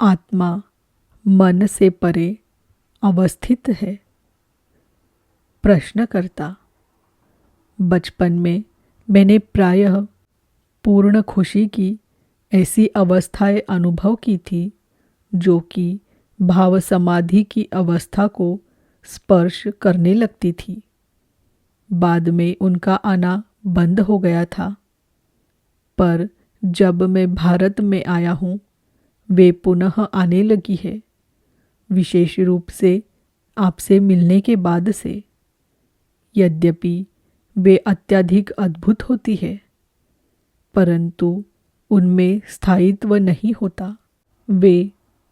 आत्मा मन से परे अवस्थित है। प्रश्नकर्ता: बचपन में मैंने प्रायः पूर्ण खुशी की ऐसी अवस्थाएं अनुभव की थी जो कि भाव समाधि की अवस्था को स्पर्श करने लगती थी। बाद में उनका आना बंद हो गया था, पर जब मैं भारत में आया हूँ वे पुनः आने लगी है, विशेष रूप से आपसे मिलने के बाद से। यद्यपि वे अत्यधिक अद्भुत होती है, परंतु उनमें स्थायित्व नहीं होता। वे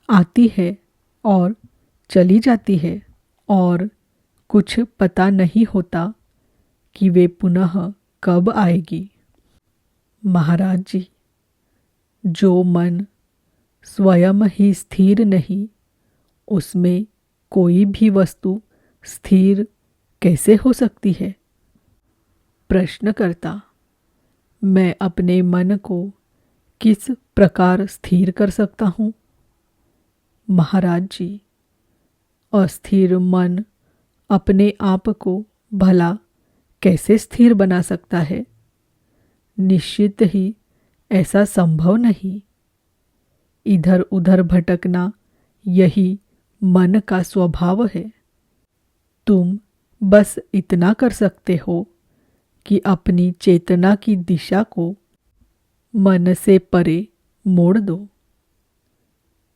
आती है और चली जाती है और कुछ पता नहीं होता कि वे पुनः कब आएगी। महाराज जी, जो मन स्वयं ही स्थिर नहीं, उसमें कोई भी वस्तु स्थिर कैसे हो सकती है? प्रश्नकर्ता: मैं अपने मन को किस प्रकार स्थिर कर सकता हूँ? महाराज जी, अस्थिर मन अपने आप को भला कैसे स्थिर बना सकता है? निश्चित ही ऐसा संभव नहीं। इधर उधर भटकना यही मन का स्वभाव है। तुम बस इतना कर सकते हो कि अपनी चेतना की दिशा को मन से परे मोड़ दो।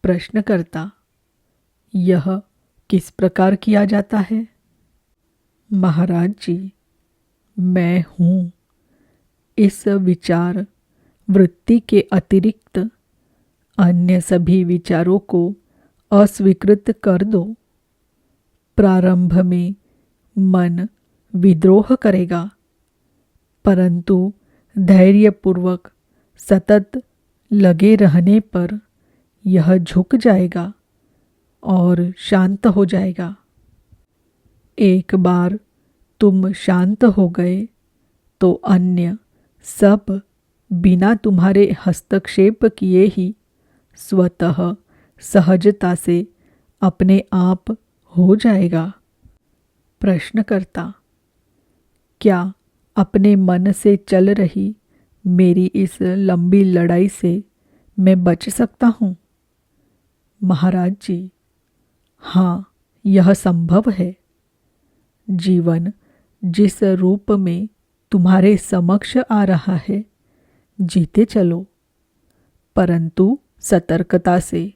प्रश्नकर्ता: यह किस प्रकार किया जाता है? महाराज जी, मैं हूँ इस विचार वृत्ति के अतिरिक्त अन्य सभी विचारों को अस्वीकृत कर दो। प्रारंभ में मन विद्रोह करेगा, परंतु धैर्यपूर्वक सतत लगे रहने पर यह झुक जाएगा और शांत हो जाएगा। एक बार तुम शांत हो गए तो अन्य सब बिना तुम्हारे हस्तक्षेप किए ही स्वतः सहजता से अपने आप हो जाएगा। प्रश्नकर्ता: क्या अपने मन से चल रही मेरी इस लंबी लड़ाई से मैं बच सकता हूँ? महाराज जी, हाँ, यह संभव है। जीवन जिस रूप में तुम्हारे समक्ष आ रहा है, जीते चलो, परंतु सतर्कता से,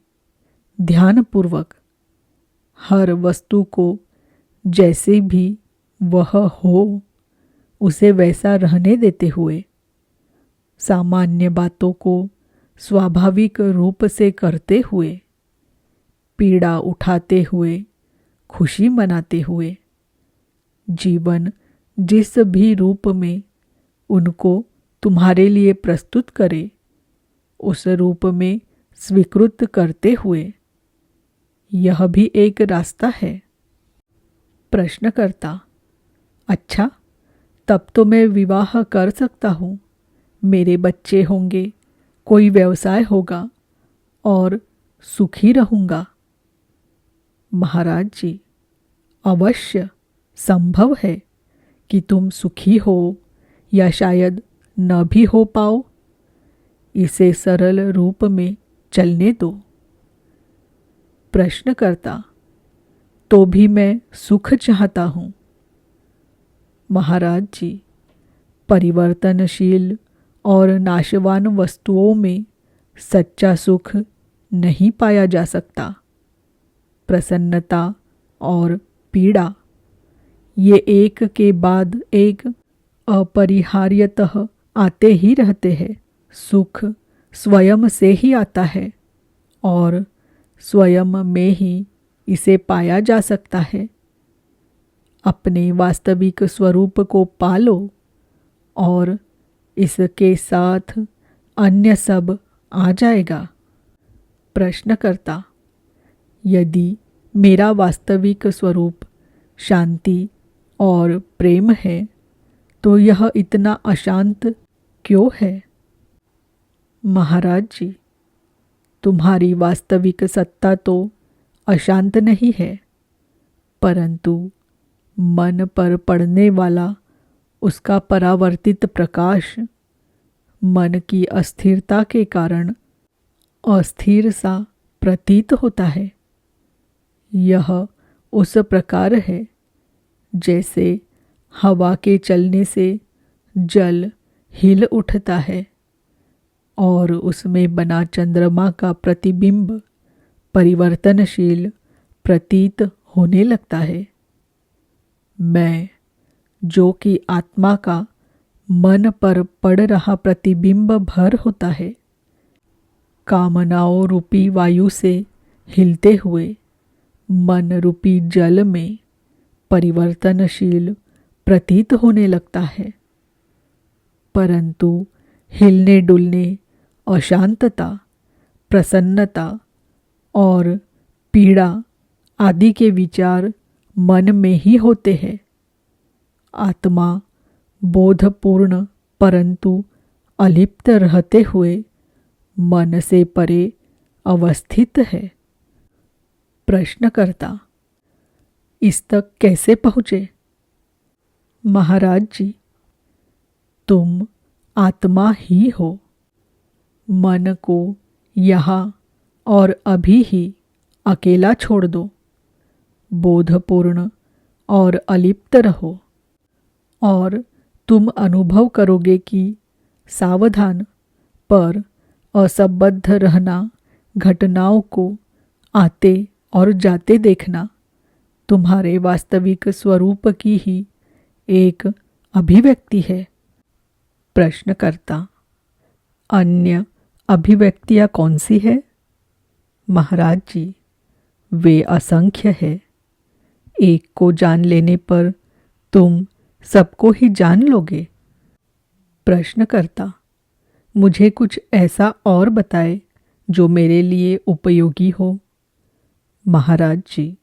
ध्यानपूर्वक, हर वस्तु को जैसे भी वह हो उसे वैसा रहने देते हुए, सामान्य बातों को स्वाभाविक रूप से करते हुए, पीड़ा उठाते हुए, खुशी मनाते हुए, जीवन जिस भी रूप में उनको तुम्हारे लिए प्रस्तुत करे उस रूप में स्वीकृत करते हुए, यह भी एक रास्ता है। प्रश्नकर्ता: अच्छा, तब तो मैं विवाह कर सकता हूँ, मेरे बच्चे होंगे, कोई व्यवसाय होगा और सुखी रहूँगा। महाराज जी, अवश्य संभव है कि तुम सुखी हो या शायद न भी हो पाओ। इसे सरल रूप में चलने दो। प्रश्नकर्ता: तो भी मैं सुख चाहता हूँ। महाराज जी, परिवर्तनशील और नाशवान वस्तुओं में सच्चा सुख नहीं पाया जा सकता। प्रसन्नता और पीड़ा ये एक के बाद एक अपरिहार्यतः आते ही रहते हैं। सुख स्वयं से ही आता है और स्वयं में ही इसे पाया जा सकता है। अपने वास्तविक स्वरूप को पालो और इसके साथ अन्य सब आ जाएगा। प्रश्नकर्ता: यदि मेरा वास्तविक स्वरूप शांति और प्रेम है तो यह इतना अशांत क्यों है? महाराज जी, तुम्हारी वास्तविक सत्ता तो अशांत नहीं है, परंतु मन पर पड़ने वाला उसका परावर्तित प्रकाश मन की अस्थिरता के कारण अस्थिर सा प्रतीत होता है। यह उस प्रकार है जैसे हवा के चलने से जल हिल उठता है और उसमें बना चंद्रमा का प्रतिबिंब परिवर्तनशील प्रतीत होने लगता है। मैं, जो कि आत्मा का मन पर पड़ रहा प्रतिबिंब भर होता है, कामनाओं रूपी वायु से हिलते हुए मन रूपी जल में परिवर्तनशील प्रतीत होने लगता है, परंतु हिलने डुलने, अशांतता, प्रसन्नता और पीड़ा आदि के विचार मन में ही होते हैं। आत्मा बोधपूर्ण परंतु अलिप्त रहते हुए मन से परे अवस्थित है। प्रश्नकर्ता, इस तक कैसे पहुँचे? महाराज जी, तुम आत्मा ही हो। मन को यहाँ और अभी ही अकेला छोड़ दो, बोधपूर्ण और अलिप्त रहो, और तुम अनुभव करोगे कि सावधान पर असंबद्ध रहना, घटनाओं को आते और जाते देखना तुम्हारे वास्तविक स्वरूप की ही एक अभिव्यक्ति है। प्रश्नकर्ता, अन्य अभिव्यक्तियाँ कौन सी है? महाराज जी, वे असंख्य है। एक को जान लेने पर तुम सबको ही जान लोगे। प्रश्नकर्ता, मुझे कुछ ऐसा और बताए जो मेरे लिए उपयोगी हो। महाराज जी,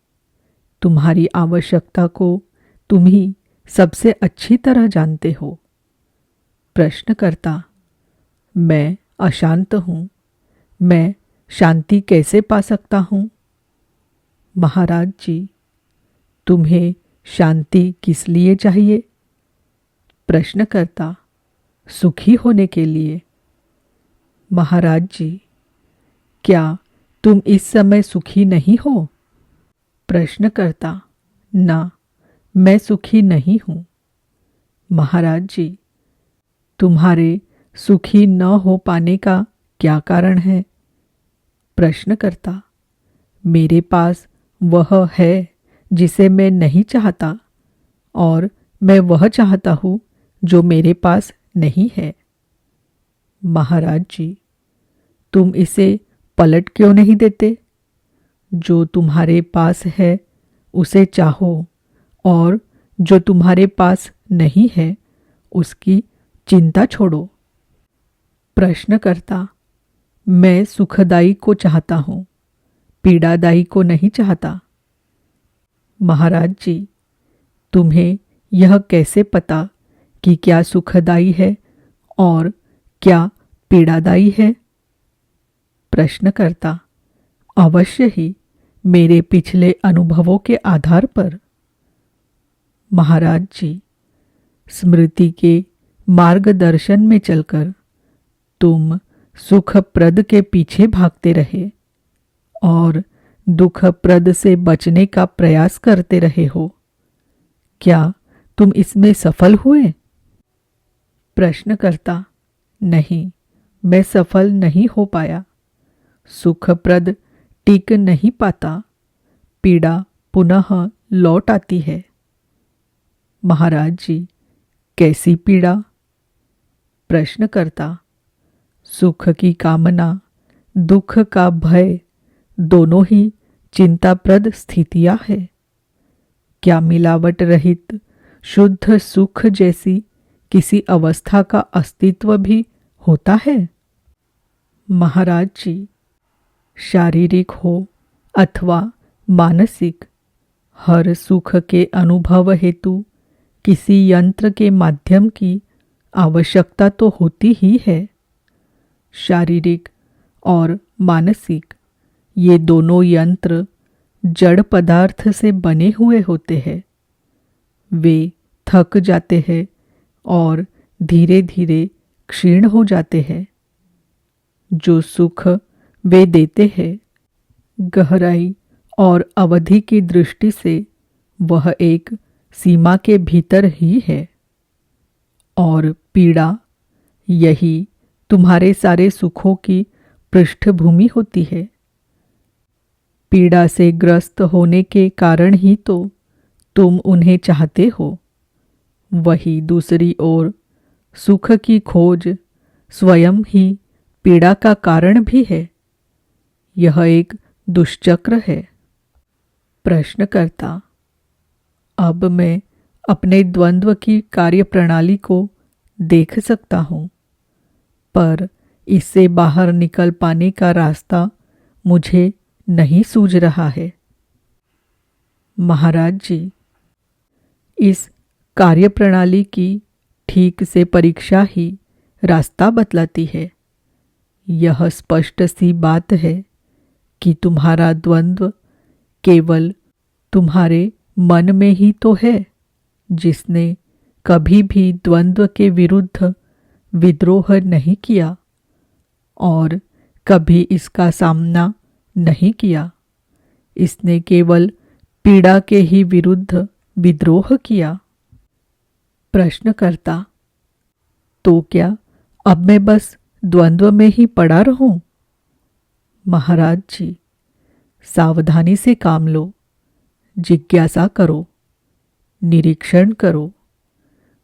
तुम्हारी आवश्यकता को तुम ही सबसे अच्छी तरह जानते हो। प्रश्नकर्ता, मैं अशांत हूँ, मैं शांति कैसे पा सकता हूँ? महाराज जी, तुम्हें शांति किस लिए चाहिए? प्रश्नकर्ता, सुखी होने के लिए। महाराज जी, क्या तुम इस समय सुखी नहीं हो? प्रश्नकर्ता, ना, मैं सुखी नहीं हूँ। महाराज जी, तुम्हारे सुखी न हो पाने का क्या कारण है? प्रश्नकर्ता, मेरे पास वह है जिसे मैं नहीं चाहता, और मैं वह चाहता हूँ जो मेरे पास नहीं है। महाराज जी, तुम इसे पलट क्यों नहीं देते? जो तुम्हारे पास है उसे चाहो, और जो तुम्हारे पास नहीं है उसकी चिंता छोड़ो। प्रश्नकर्ता, मैं सुखदायी को चाहता हूँ, पीड़ादायी को नहीं चाहता। महाराज जी, तुम्हें यह कैसे पता कि क्या सुखदायी है और क्या पीड़ादायी है? प्रश्नकर्ता, अवश्य ही, मेरे पिछले अनुभवों के आधार पर। महाराज जी, स्मृति के मार्गदर्शन में चलकर तुम सुखप्रद के पीछे भागते रहे और दुखप्रद से बचने का प्रयास करते रहे हो। क्या तुम इसमें सफल हुए? प्रश्नकर्ता, नहीं, मैं सफल नहीं हो पाया। सुखप्रद टिक नहीं पाता, पीड़ा पुनः लौट आती है। महाराज जी, कैसी पीड़ा? प्रश्नकर्ता, सुख की कामना, दुख का भय, दोनों ही चिंताप्रद स्थितियां है। क्या मिलावट रहित शुद्ध सुख जैसी किसी अवस्था का अस्तित्व भी होता है? महाराज जी, शारीरिक हो अथवा मानसिक, हर सुख के अनुभव हेतु किसी यंत्र के माध्यम की आवश्यकता तो होती ही है। शारीरिक और मानसिक, ये दोनों यंत्र जड़ पदार्थ से बने हुए होते हैं। वे थक जाते हैं और धीरे धीरे क्षीण हो जाते हैं। जो सुख वे देते हैं, गहराई और अवधि की दृष्टि से वह एक सीमा के भीतर ही है। और पीड़ा, यही तुम्हारे सारे सुखों की पृष्ठभूमि होती है। पीड़ा से ग्रस्त होने के कारण ही तो तुम उन्हें चाहते हो। वही दूसरी ओर सुख की खोज स्वयं ही पीड़ा का कारण भी है। यह एक दुष्चक्र है। प्रश्नकर्ता: अब मैं अपने द्वंद्व की कार्यप्रणाली को देख सकता हूँ, पर इससे बाहर निकल पाने का रास्ता मुझे नहीं सूझ रहा है। महाराज जी, इस कार्यप्रणाली की ठीक से परीक्षा ही रास्ता बतलाती है। यह स्पष्ट सी बात है कि तुम्हारा द्वंद्व केवल तुम्हारे मन में ही तो है, जिसने कभी भी द्वंद्व के विरुद्ध विद्रोह नहीं किया और कभी इसका सामना नहीं किया। इसने केवल पीड़ा के ही विरुद्ध विद्रोह किया। प्रश्नकर्ता: तो क्या अब मैं बस द्वंद्व में ही पड़ा रहूं? महाराज जी, सावधानी से काम लो, जिज्ञासा करो, निरीक्षण करो,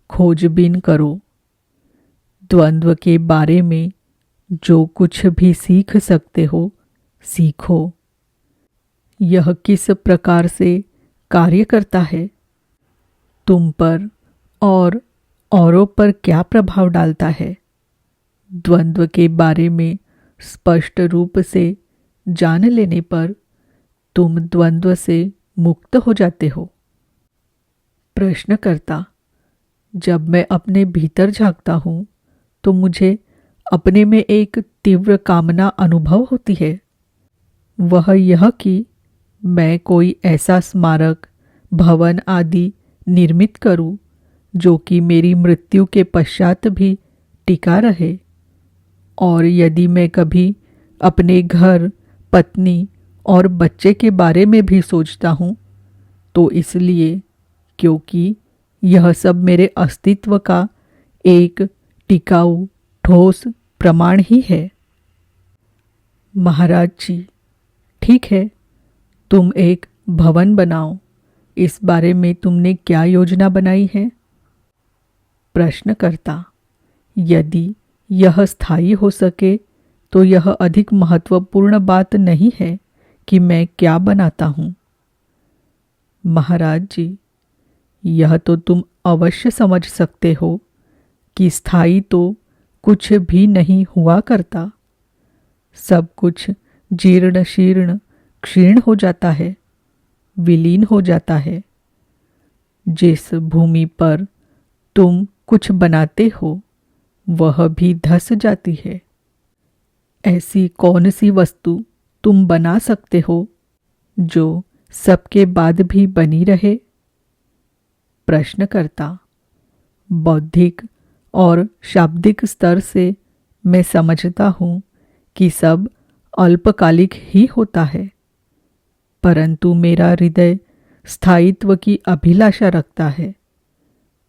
खोजबीन करो। द्वंद्व के बारे में जो कुछ भी सीख सकते हो, सीखो। यह किस प्रकार से कार्य करता है, तुम पर और औरों पर क्या प्रभाव डालता है, द्वंद्व के बारे में स्पष्ट रूप से जान लेने पर तुम द्वंद्व से मुक्त हो जाते हो। प्रश्नकर्ता: जब मैं अपने भीतर झांकता हूँ तो मुझे अपने में एक तीव्र कामना अनुभव होती है। वह यह कि मैं कोई ऐसा स्मारक, भवन आदि निर्मित करूं जो कि मेरी मृत्यु के पश्चात भी टिका रहे। और यदि मैं कभी अपने घर, पत्नी और बच्चे के बारे में भी सोचता हूँ तो इसलिए क्योंकि यह सब मेरे अस्तित्व का एक टिकाऊ, ठोस प्रमाण ही है। महाराज जी, ठीक है, तुम एक भवन बनाओ। इस बारे में तुमने क्या योजना बनाई है? प्रश्नकर्ता: यदि यह स्थायी हो सके तो यह अधिक महत्वपूर्ण बात नहीं है कि मैं क्या बनाता हूँ। महाराज जी, यह तो तुम अवश्य समझ सकते हो कि स्थायी तो कुछ भी नहीं हुआ करता। सब कुछ जीर्ण शीर्ण क्षीण हो जाता है, विलीन हो जाता है। जिस भूमि पर तुम कुछ बनाते हो वह भी धंस जाती है। ऐसी कौन सी वस्तु तुम बना सकते हो जो सबके बाद भी बनी रहे? प्रश्नकर्ता: बौद्धिक और शाब्दिक स्तर से मैं समझता हूँ कि सब अल्पकालिक ही होता है, परंतु मेरा हृदय स्थायित्व की अभिलाषा रखता है।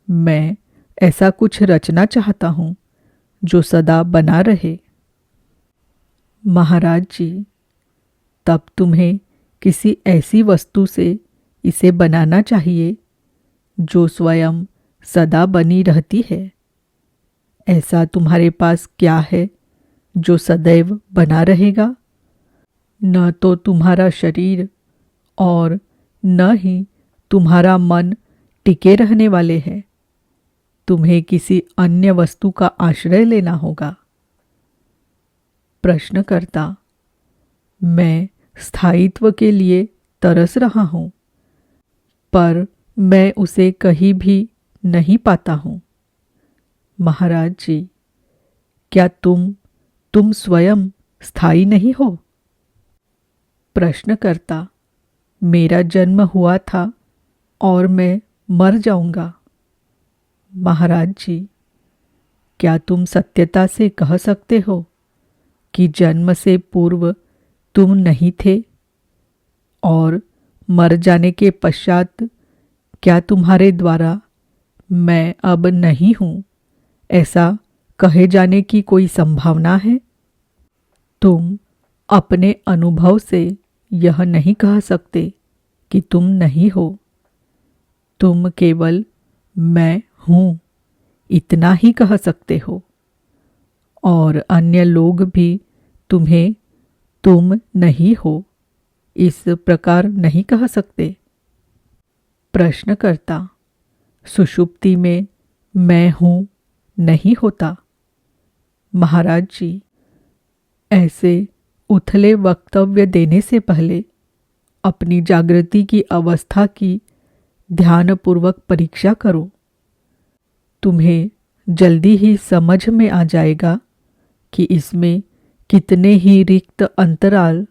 मैं ऐसा कुछ रचना चाहता हूँ जो सदा बना रहे। महाराज जी, तब तुम्हें किसी ऐसी वस्तु से इसे बनाना चाहिए जो स्वयं सदा बनी रहती है। ऐसा तुम्हारे पास क्या है जो सदैव बना रहेगा? न तो तुम्हारा शरीर और न ही तुम्हारा मन टिके रहने वाले हैं। तुम्हें किसी अन्य वस्तु का आश्रय लेना होगा। प्रश्नकर्ता: मैं स्थायित्व के लिए तरस रहा हूँ, पर मैं उसे कहीं भी नहीं पाता हूँ। महाराज जी, क्या तुम स्वयं स्थायी नहीं हो? प्रश्नकर्ता, मेरा जन्म हुआ था और मैं मर जाऊंगा। महाराज जी, क्या तुम सत्यता से कह सकते हो कि जन्म से पूर्व तुम नहीं थे और मर जाने के पश्चात क्या तुम्हारे द्वारा मैं अब नहीं हूँ ऐसा कहे जाने की कोई संभावना है? तुम अपने अनुभव से यह नहीं कह सकते कि तुम नहीं हो। तुम केवल मैं हूँ इतना ही कह सकते हो और अन्य लोग भी तुम्हें तुम नहीं हो इस प्रकार नहीं कह सकते। प्रश्नकर्ता, सुषुप्ति में मैं हूँ नहीं होता। महाराज जी, ऐसे उथले वक्तव्य देने से पहले अपनी जागृति की अवस्था की ध्यानपूर्वक परीक्षा करो। तुम्हें जल्दी ही समझ में आ जाएगा कि इसमें कितने ही रिक्त अंतराल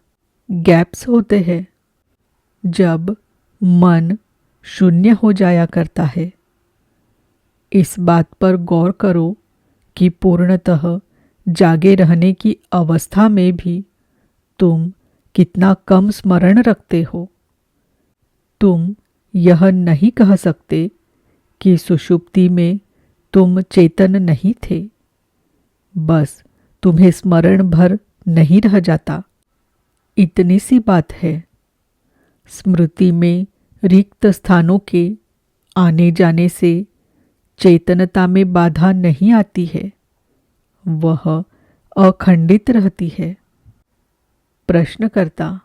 गैप्स होते हैं। जब मन शून्य हो जाया करता है, इस बात पर गौर करो कि पूर्णतः जागे रहने की अवस्था में भी तुम कितना कम स्मरण रखते हो। तुम यह नहीं कह सकते कि सुषुप्ति में तुम चेतन नहीं थे, बस तुम्हें स्मरण भर नहीं रह जाता, इतनी सी बात है। स्मृति में रिक्त स्थानों के आने जाने से चेतनता में बाधा नहीं आती है, वह अखंडित रहती है। प्रश्नकर्ता,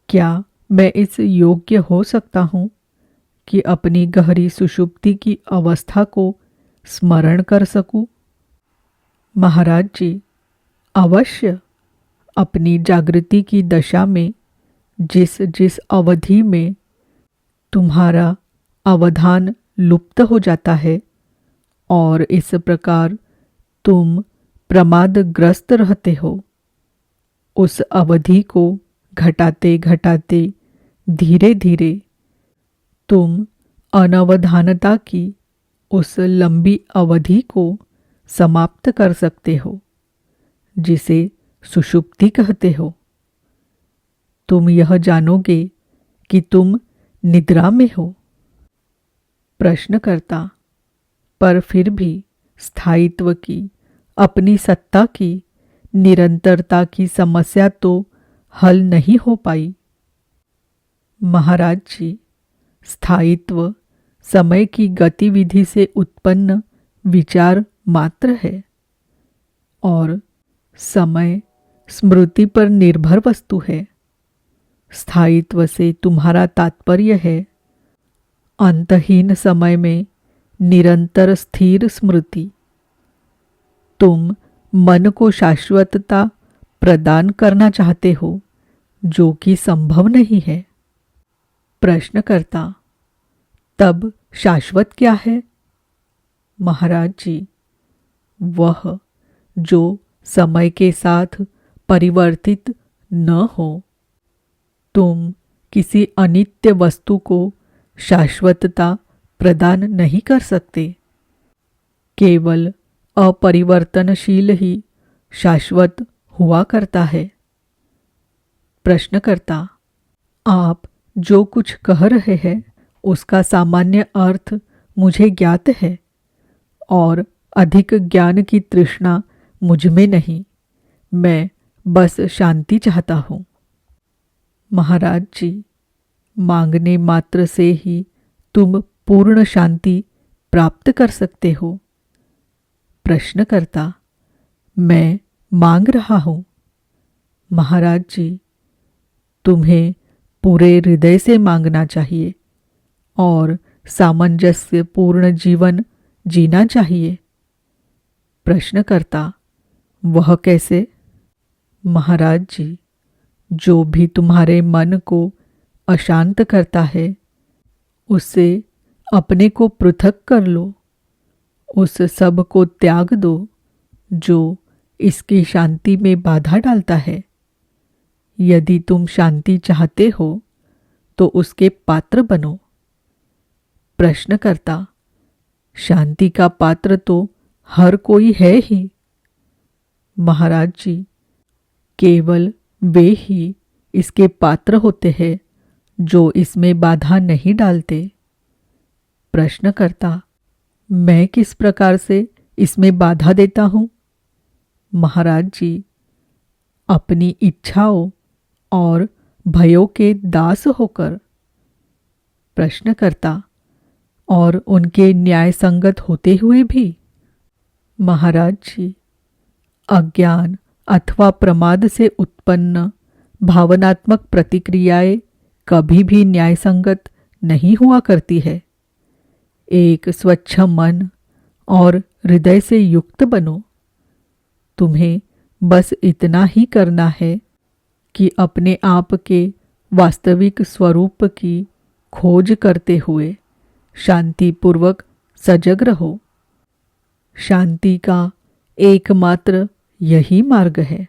क्या मैं इस योग्य हो सकता हूँ कि अपनी गहरी सुषुप्ति की अवस्था को स्मरण कर सकूं? महाराज जी, अवश्य। अपनी जागृति की दशा में जिस जिस अवधि में तुम्हारा अवधान लुप्त हो जाता है और इस प्रकार तुम प्रमादग्रस्त रहते हो, उस अवधि को घटाते घटाते धीरे धीरे तुम अनवधानता की उस लंबी अवधि को समाप्त कर सकते हो जिसे सुषुप्ति कहते हो। तुम यह जानोगे कि तुम निद्रा में हो। प्रश्नकर्ता, पर फिर भी स्थायित्व की, अपनी सत्ता की, निरंतरता की समस्या तो हल नहीं हो पाई। महाराज जी, स्थायित्व समय की गतिविधि से उत्पन्न विचार मात्र है और समय स्मृति पर निर्भर वस्तु है। स्थायित्व से तुम्हारा तात्पर्य है अंतहीन समय में निरंतर स्थिर स्मृति। तुम मन को शाश्वतता प्रदान करना चाहते हो, जो कि संभव नहीं है। प्रश्नकर्ता, तब शाश्वत क्या है? महाराज जी, वह जो समय के साथ परिवर्तित न हो। तुम किसी अनित्य वस्तु को शाश्वतता प्रदान नहीं कर सकते। केवल अपरिवर्तनशील ही शाश्वत हुआ करता है। प्रश्नकर्ता, आप जो कुछ कह रहे हैं उसका सामान्य अर्थ मुझे ज्ञात है और अधिक ज्ञान की तृष्णा मुझ में नहीं। मैं बस शांति चाहता हूँ। महाराज जी, मांगने मात्र से ही तुम पूर्ण शांति प्राप्त कर सकते हो। प्रश्नकर्ता, मैं मांग रहा हूँ। महाराज जी, तुम्हें पूरे हृदय से मांगना चाहिए और सामंजस्य पूर्ण जीवन जीना चाहिए। प्रश्नकर्ता, वह कैसे? महाराज जी, जो भी तुम्हारे मन को अशांत करता है उससे अपने को पृथक कर लो। उस सब को त्याग दो जो इसकी शांति में बाधा डालता है। यदि तुम शांति चाहते हो तो उसके पात्र बनो। प्रश्नकर्ता, शांति का पात्र तो हर कोई है ही। महाराज जी, केवल वे ही इसके पात्र होते हैं जो इसमें बाधा नहीं डालते। प्रश्नकर्ता, मैं किस प्रकार से इसमें बाधा देता हूँ? महाराज जी, अपनी इच्छाओं और भयों के दास होकर। प्रश्नकर्ता, और उनके न्याय संगत होते हुए भी? महाराज जी, अज्ञान अथवा प्रमाद से उत्पन्न भावनात्मक प्रतिक्रियाएं कभी भी न्याय संगत नहीं हुआ करती है। एक स्वच्छ मन और हृदय से युक्त बनो। तुम्हें बस इतना ही करना है कि अपने आप के वास्तविक स्वरूप की खोज करते हुए शांतिपूर्वक सजग रहो। शांति का एकमात्र यही मार्ग है।